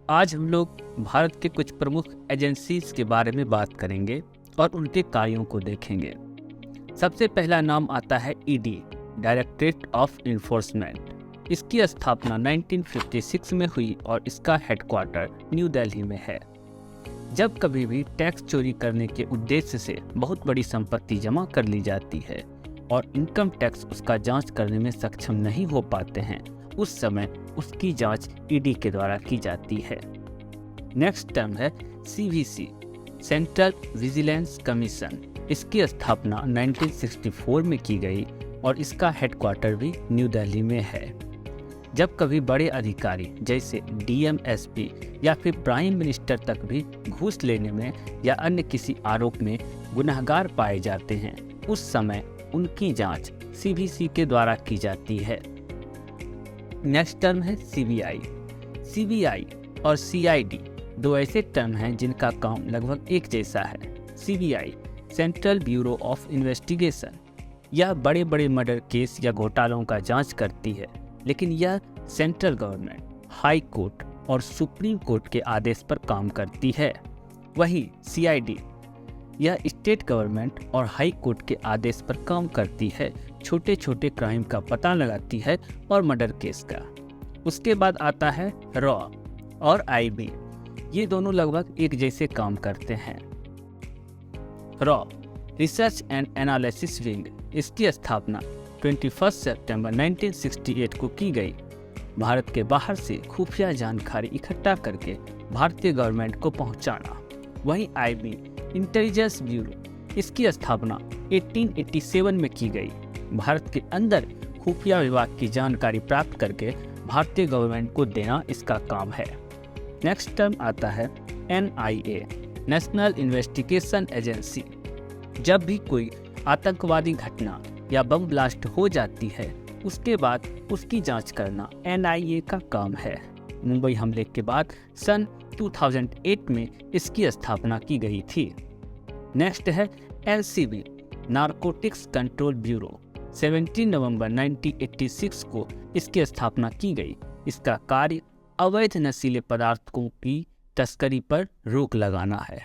आज हम लोग भारत के कुछ प्रमुख एजेंसीज के बारे में बात करेंगे और उनके कार्यों को देखेंगे। सबसे पहला नाम आता है ईडी, डायरेक्टरेट ऑफ इन्फोर्समेंट। इसकी स्थापना 1956 में हुई और इसका हेडक्वार्टर न्यू दिल्ली में है। जब कभी भी टैक्स चोरी करने के उद्देश्य से बहुत बड़ी संपत्ति जमा कर ली जाती है और इनकम टैक्स उसका जांच करने में सक्षम नहीं हो पाते हैं, उस समय उसकी जांच ईडी के द्वारा की जाती है। नेक्स्ट टर्म है सीवीसी, सेंट्रल विजिलेंस कमीशन। इसकी स्थापना 1964 में की गई और इसका हेडक्वार्टर भी न्यू दिल्ली में है। जब कभी बड़े अधिकारी जैसे डीएम, एसपी या फिर प्राइम मिनिस्टर तक भी घूस लेने में या अन्य किसी आरोप में गुनहगार पाए जाते हैं, उस समय उनकी जांच सीवीसी के द्वारा की जाती है। नेक्स्ट टर्म है सीबीआई। सीबीआई और सीआईडी दो ऐसे टर्म हैं जिनका काम लगभग एक जैसा है। CBI central bureau of investigation, यह बड़े बड़े मर्डर केस या घोटालों का जांच करती है, लेकिन यह सेंट्रल गवर्नमेंट, हाई कोर्ट और सुप्रीम कोर्ट के आदेश पर काम करती है। वहीं सीआईडी यह स्टेट गवर्नमेंट और हाई कोर्ट के आदेश पर काम करती है, छोटे छोटे क्राइम का पता लगाती है और मर्डर केस का। उसके बाद आता है रॉ और आईबी, ये दोनों लगभग एक जैसे काम करते हैं। Raw research and analysis wing, इसकी स्थापना 21 सितंबर 1968 को की गई। भारत के बाहर से खुफिया जानकारी इकट्ठा करके भारतीय गवर्नमेंट को पहुंचाना। वहीं आईबी इंटेलिजेंस ब्यूरो, इसकी स्थापना 1887 में की गई। भारत के अंदर खुफिया विभाग की जानकारी प्राप्त करके भारतीय गवर्नमेंट को देना इसका काम है। नेक्स्ट टर्म आता है एनआईए, नेशनल इन्वेस्टिगेशन एजेंसी। जब भी कोई आतंकवादी घटना या बम ब्लास्ट हो जाती है, उसके बाद उसकी जांच करना एनआईए का काम है। मुंबई हमले के बाद सन 2008 में इसकी स्थापना की गई थी। नेक्स्ट है एलसीबी, नारकोटिक्स कंट्रोल ब्यूरो। 17 नवंबर 1986 को इसकी स्थापना की गई। इसका कार्य अवैध नशीले पदार्थों की तस्करी पर रोक लगाना है।